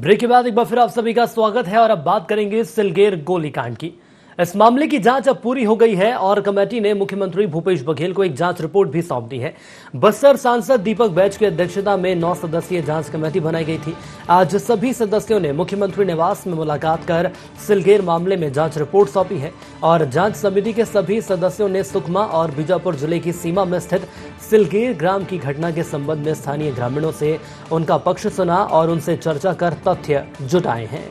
Break के बाद एक बार फिर आप सभी का स्वागत है और अब बात करेंगे सिलगेर गोलीकांड की। इस मामले की जांच अब पूरी हो गई है और कमेटी ने मुख्यमंत्री भूपेश बघेल को एक जांच रिपोर्ट भी सौंप दी है। बस्तर सांसद दीपक बैज की अध्यक्षता में 9 सदस्यीय जांच कमेटी बनाई गई थी। आज सभी सदस्यों ने मुख्यमंत्री निवास में मुलाकात कर सिलगेर मामले में जांच रिपोर्ट सौंपी है और जांच समिति के सभी सदस्यों ने सुकमा और बीजापुर जिले की सीमा में स्थित सिलगेर ग्राम की घटना के संबंध में स्थानीय ग्रामीणों से उनका पक्ष सुना और उनसे चर्चा कर तथ्य जुटाए हैं।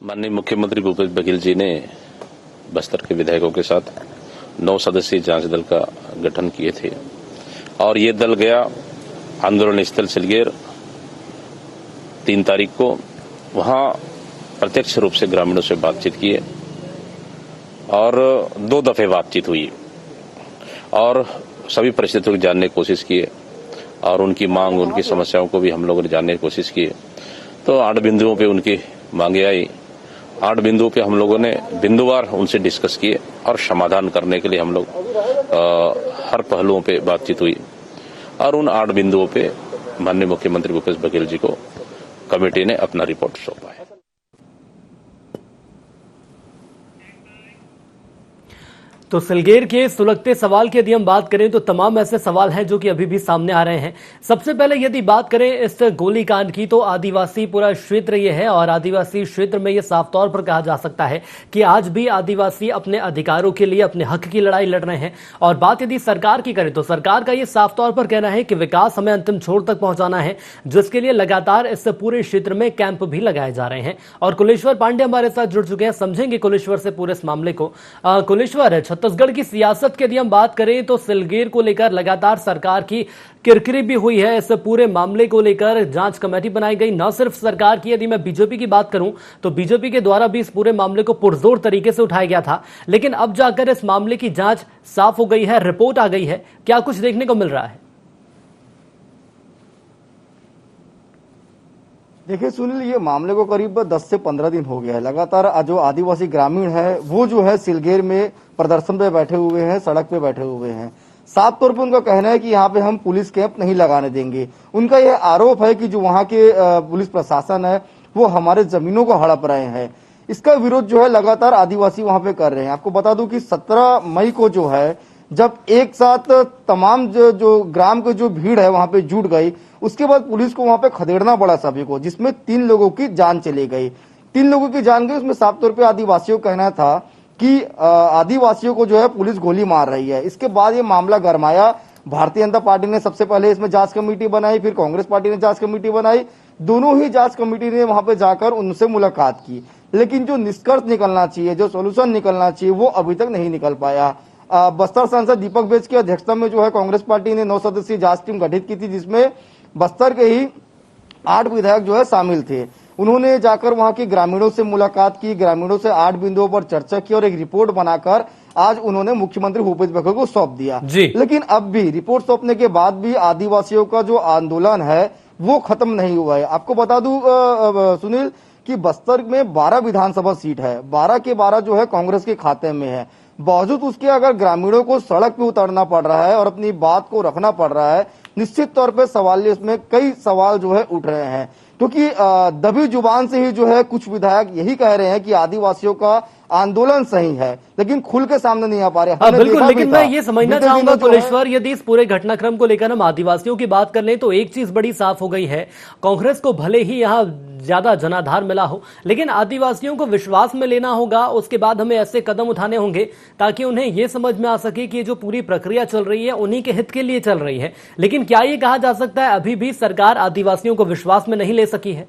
माननीय मुख्यमंत्री भूपेश बघेल जी ने बस्तर के विधायकों के साथ 9 सदस्यीय जांच दल का गठन किए थे और ये दल गया आंदोलन स्थल सिलगेर 3 तारीख को। वहां प्रत्यक्ष रूप से ग्रामीणों से बातचीत किए और 2 दफे बातचीत हुई और सभी परिस्थितियों को जानने की कोशिश किए और उनकी मांग, उनकी समस्याओं को भी हम लोगों ने जानने की कोशिश की। तो 8 बिंदुओं पे उनकी मांगे आई। 8 बिंदुओं पे हम लोगों ने बिंदुवार उनसे डिस्कस किए और समाधान करने के लिए हम लोग हर पहलुओं पे बातचीत हुई और उन 8 बिंदुओं पे माननीय मुख्यमंत्री भूपेश बघेल जी को कमेटी ने अपना रिपोर्ट सौंपा है। तो सिलगेर के सुलगते सवाल की यदि हम बात करें तो तमाम ऐसे सवाल हैं जो कि अभी भी सामने आ रहे हैं। सबसे पहले यदि बात करें इस गोलीकांड की तो आदिवासी पूरा क्षेत्र ये है और आदिवासी क्षेत्र में ये साफ तौर पर कहा जा सकता है कि आज भी आदिवासी अपने अधिकारों के लिए, अपने हक की लड़ाई लड़ रहे हैं। और बात यदि सरकार की करें तो सरकार का ये साफ तौर पर कहना है कि विकास हमें अंतिम छोर तक पहुंचाना है, जिसके लिए लगातार इस पूरे क्षेत्र में कैंप भी लगाए जा रहे हैं। और कुलेश्वर पांडे हमारे साथ जुड़ चुके हैं, समझेंगे कुलेश्वर से पूरे इस मामले को। कुलेश्वर, छत्तीसगढ़ की सियासत की यदि हम बात करें तो सिलगेर को लेकर लगातार सरकार की किरकिरी भी हुई है। इस पूरे मामले को लेकर जांच कमेटी बनाई गई। न सिर्फ सरकार की, यदि मैं बीजेपी की बात करूं तो बीजेपी के द्वारा भी इस पूरे मामले को पुरजोर तरीके से उठाया गया था, लेकिन अब जाकर इस मामले की जांच साफ हो गई है, रिपोर्ट आ गई है। क्या कुछ देखने को मिल रहा है? देखिए सुनील, ये मामले को करीब 10 से 15 दिन हो गया है। लगातार जो आदिवासी ग्रामीण है वो जो है सिलगेर में प्रदर्शन पे बैठे हुए हैं, सड़क पे बैठे हुए हैं। साफ तौर पर उनका कहना है कि यहाँ पे हम पुलिस कैंप नहीं लगाने देंगे। उनका यह आरोप है कि जो वहाँ के पुलिस प्रशासन है वो हमारे जमीनों को हड़प रहे हैं। इसका विरोध जो है लगातार आदिवासी वहाँ पे कर रहे हैं। आपको बता दूं कि 17 मई को जो है जब एक साथ तमाम जो ग्राम की जो भीड़ है वहां पे जुट गई, उसके बाद पुलिस को वहां पे खदेड़ना पड़ा सभी को, जिसमें 3 लोगों की जान चली गई। 3 लोगों की जान गई। उसमें साफ तौर पे आदिवासियों का कहना था कि आदिवासियों को जो है पुलिस गोली मार रही है। इसके बाद ये मामला गरमाया। भारतीय जनता पार्टी ने सबसे पहले इसमें जांच कमेटी बनाई, फिर कांग्रेस पार्टी ने जांच कमेटी बनाई। दोनों ही जांच कमेटी ने वहां पे जाकर उनसे मुलाकात की, लेकिन जो निष्कर्ष निकलना चाहिए, जो सोल्यूशन निकलना चाहिए, वो अभी तक नहीं निकल पाया। बस्तर सांसद दीपक बैज की अध्यक्षता में जो है कांग्रेस पार्टी ने 9 सदस्यीय जांच टीम गठित की थी, जिसमें बस्तर के ही 8 विधायक जो है शामिल थे। उन्होंने जाकर वहां के ग्रामीणों से मुलाकात की, ग्रामीणों से 8 बिंदुओं पर चर्चा की और एक रिपोर्ट बनाकर आज उन्होंने मुख्यमंत्री भूपेश बघेल को सौंप दिया। लेकिन अब भी रिपोर्ट सौंपने के बाद भी आदिवासियों का जो आंदोलन है वो खत्म नहीं हुआ है। आपको बता दूं सुनील कि बस्तर में 12 विधानसभा सीट है, 12 के 12 जो है कांग्रेस के खाते में है। बावजूद उसके अगर ग्रामीणों को सड़क पे उतरना पड़ रहा है और अपनी बात को रखना पड़ रहा है, निश्चित तौर पे सवाल इसमें कई सवाल जो है उठ रहे हैं। क्योंकि दबी जुबान से ही जो है कुछ विधायक यही कह रहे हैं कि आदिवासियों का आंदोलन सही है, लेकिन खुल के सामने नहीं आ पा रहे। बिल्कुल, लेकिन मैं ये समझना चाहूंगा कुलेश्वर, यदि इस पूरे घटनाक्रम को लेकर हम आदिवासियों की बात कर लें तो एक चीज बड़ी साफ हो गई है। कांग्रेस को भले ही यहाँ ज्यादा जनाधार मिला हो, लेकिन आदिवासियों को विश्वास में लेना होगा। उसके बाद हमें ऐसे कदम उठाने होंगे ताकि उन्हें यह समझ में आ सके कि जो पूरी प्रक्रिया चल रही है उन्हीं के हित के लिए चल रही है। लेकिन क्या ये कहा जा सकता है अभी भी सरकार आदिवासियों को विश्वास में नहीं ले सकी है?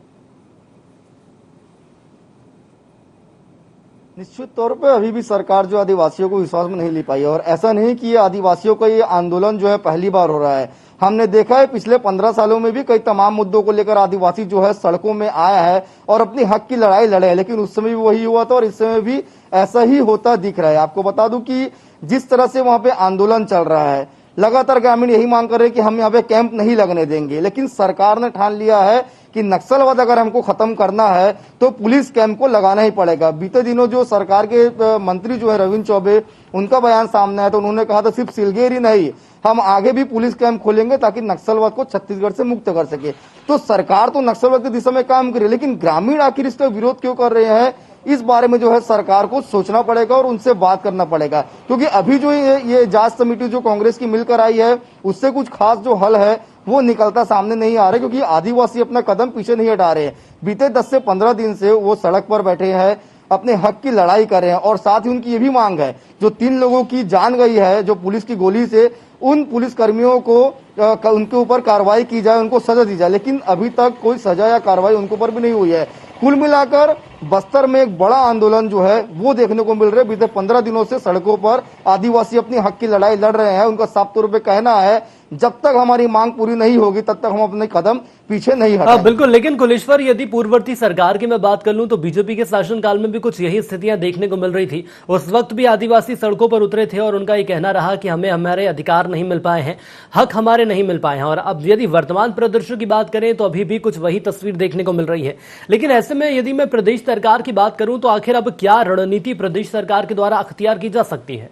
निश्चित तौर पे अभी भी सरकार जो आदिवासियों को विश्वास में नहीं ले पाई है, और ऐसा नहीं कि ये आदिवासियों का ये आंदोलन जो है पहली बार हो रहा है। हमने देखा है पिछले 15 सालों में भी कई तमाम मुद्दों को लेकर आदिवासी जो है सड़कों में आया है और अपनी हक की लड़ाई लड़े है, लेकिन उस समय भी वही हुआ था और इस समय भी ऐसा ही होता दिख रहा है। आपको बता दूं कि जिस तरह से वहां पे आंदोलन चल रहा है, लगातार ग्रामीण यही मांग कर रहे हैं कि हम यहाँ पे कैंप नहीं लगने देंगे, लेकिन सरकार ने ठान लिया है कि नक्सलवाद अगर हमको खत्म करना है तो पुलिस कैंप को लगाना ही पड़ेगा। बीते दिनों जो सरकार के मंत्री जो है रविंद्र चौबे, उनका बयान सामने आया तो उन्होंने कहा था सिर्फ सिलगेर ही नहीं, हम आगे भी पुलिस कैंप खोलेंगे ताकि नक्सलवाद को छत्तीसगढ़ से मुक्त कर सके। तो सरकार तो नक्सलवाद की दिशा में काम करे, लेकिन ग्रामीण आखिर इसका विरोध क्यों कर रहे हैं, इस बारे में जो है सरकार को सोचना पड़ेगा और उनसे बात करना पड़ेगा। क्योंकि अभी जो ये जांच समिति जो कांग्रेस की मिलकर आई है, उससे कुछ खास जो हल है वो निकलता सामने नहीं आ रहा, क्योंकि आदिवासी अपना कदम पीछे नहीं हटा रहे हैं। बीते 10 से 15 दिन से वो सड़क पर बैठे हैं, अपने हक की लड़ाई कर रहे हैं, और साथ ही उनकी ये भी मांग है जो 3 लोगों की जान गई है जो पुलिस की गोली से, उन पुलिस कर्मियों को उनके ऊपर कार्रवाई की जाए, उनको सजा दी जाए, लेकिन अभी तक कोई सजा या कार्रवाई उनके ऊपर भी नहीं हुई है। कुल मिलाकर बस्तर में एक बड़ा आंदोलन जो है वो देखने को मिल रहा है। बीते 15 दिनों से सड़कों पर आदिवासी अपनी हक की लड़ाई लड़ रहे हैं। उनका साफ तौर पे कहना है जब तक हमारी मांग पूरी नहीं होगी तब तक हम अपने कदम पीछे नहीं हटाएंगे। बिल्कुल, लेकिन कुलेश्वर, यदि पूर्ववर्ती सरकार की मैं बात कर लूं तो बीजेपी के शासनकाल में भी कुछ यही स्थितियां देखने को मिल रही थी। उस वक्त भी आदिवासी सड़कों पर उतरे थे और उनका ये कहना रहा कि हमें हमारे अधिकार नहीं मिल पाए हैं, हक हमारे नहीं मिल पाए हैं। और अब यदि वर्तमान परिदृश्य की बात करें तो अभी भी कुछ वही तस्वीर देखने को मिल रही है। लेकिन ऐसे में यदि मैं प्रदेश सरकार की बात करूं तो आखिर अब क्या रणनीति प्रदेश सरकार के द्वारा अख्तियार की जा सकती है?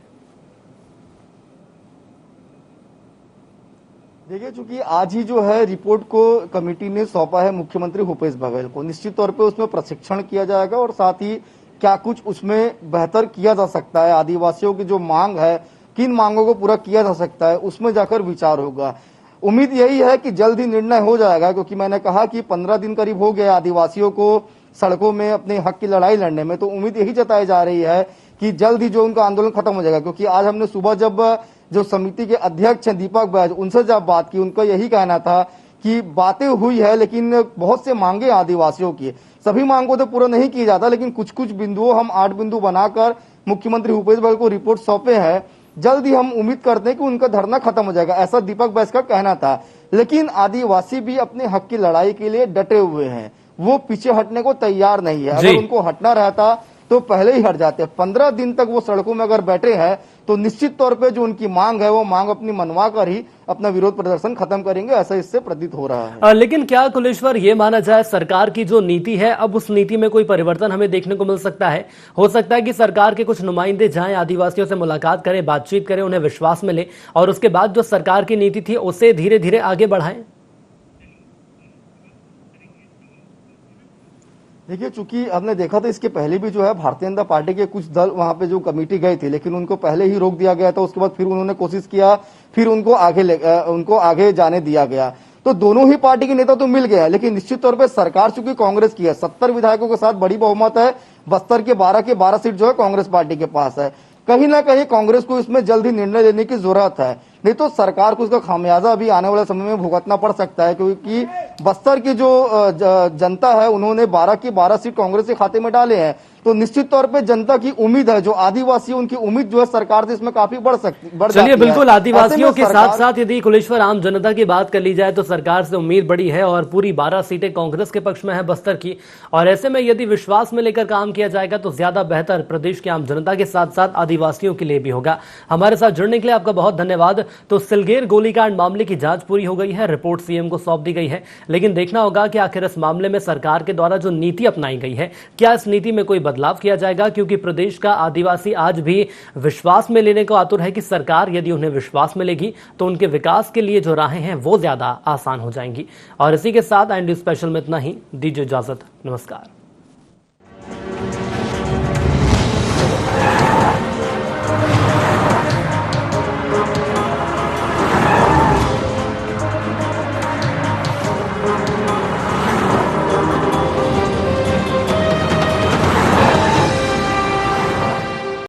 देखिए, चूंकि आज ही जो है रिपोर्ट को कमेटी ने सौंपा है मुख्यमंत्री भूपेश बघेल को, निश्चित तौर पे उसमें प्रशिक्षण किया जाएगा और साथ ही क्या कुछ उसमें बेहतर किया जा सकता है, आदिवासियों की जो मांग है किन मांगों को पूरा किया जा सकता है, उसमें जाकर विचार होगा। उम्मीद यही है कि जल्द ही निर्णय हो जाएगा, क्योंकि मैंने कहा कि 15 दिन करीब हो गए आदिवासियों को सड़कों में अपने हक की लड़ाई लड़ने में, तो उम्मीद यही जताई जा रही है कि जल्द ही जो उनका आंदोलन खत्म हो जाएगा। क्योंकि आज हमने सुबह जब जो समिति के अध्यक्ष हैं दीपक बैज, उनसे जब बात की, उनका यही कहना था कि बातें हुई है लेकिन बहुत से मांगे आदिवासियों की, सभी मांगों तो पूरा नहीं किया जाता, लेकिन कुछ कुछ बिंदुओं हम 8 बिंदु बनाकर मुख्यमंत्री भूपेश बघेल को रिपोर्ट सौंपे हैं। जल्द ही हम उम्मीद करते हैं कि उनका धरना खत्म हो जाएगा, ऐसा दीपक बैज का कहना था। लेकिन आदिवासी भी अपने हक की लड़ाई के लिए डटे हुए हैं, वो पीछे हटने को तैयार नहीं है। अगर उनको हटना रहता तो पहले ही हट जाते। 15 दिन तक वो सड़कों में अगर बैठे हैं तो निश्चित तौर पे जो उनकी मांग है वो मांग अपनी मनवा कर ही अपना विरोध प्रदर्शन खत्म करेंगे, ऐसा इससे प्रतीत हो रहा है। लेकिन क्या कुलेश्वर ये माना जाए सरकार की जो नीति है, अब उस नीति में कोई परिवर्तन हमें देखने को मिल सकता है? हो सकता है कि सरकार के कुछ नुमाइंदे जाएं, आदिवासियों से मुलाकात करें, बातचीत करें, उन्हें विश्वास मिले और उसके बाद जो सरकार की नीति थी उसे धीरे धीरे आगे बढ़ाएं। देखिए, चूंकि हमने देखा था इसके पहले भी जो है भारतीय जनता पार्टी के कुछ दल वहां पे जो कमेटी गई थी, लेकिन उनको पहले ही रोक दिया गया था। उसके बाद फिर उन्होंने कोशिश किया, फिर उनको आगे जाने दिया गया। तो दोनों ही पार्टी के नेता तो मिल गए हैं, लेकिन निश्चित तौर पे सरकार चूंकि कांग्रेस की है, 70 विधायकों के साथ बड़ी बहुमत है, बस्तर के 12 सीट जो है कांग्रेस पार्टी के पास है। कहीं ना कहीं कांग्रेस को इसमें जल्द ही निर्णय लेने की जरूरत है, नहीं तो सरकार को इसका खामियाजा अभी आने वाले समय में भुगतना पड़ सकता है। क्योंकि बस्तर की जो जनता है उन्होंने 12 की 12 सीट कांग्रेस के खाते में डाले हैं, तो निश्चित तौर पे जनता की उम्मीद है, जो आदिवासी उनकी उम्मीद जो है सरकार से इसमें काफी बढ़ चलिए, बिल्कुल, आदिवासियों के साथ साथ यदि कुलेश्वर आम जनता की बात कर ली जाए तो सरकार से उम्मीद बड़ी है और पूरी 12 सीटें कांग्रेस के पक्ष में है बस्तर की। और ऐसे में यदि विश्वास में लेकर काम किया जाएगा तो ज्यादा बेहतर प्रदेश के आम जनता के साथ साथ आदिवासियों के लिए भी होगा। हमारे साथ जुड़ने के लिए आपका बहुत धन्यवाद। तो सिलगेर गोलीकांड मामले की जांच पूरी हो गई है, रिपोर्ट सीएम को सौंप दी गई है, लेकिन देखना होगा कि आखिर इस मामले में सरकार के द्वारा जो नीति अपनाई गई है, क्या इस नीति में कोई बदलाव किया जाएगा? क्योंकि प्रदेश का आदिवासी आज भी विश्वास में लेने को आतुर है कि सरकार यदि उन्हें विश्वास में लेगी तो उनके विकास के लिए जो राहें हैं वो ज्यादा आसान हो जाएंगी। और इसी के साथ IND स्पेशल में इतना ही। दीजिए इजाजत, नमस्कार।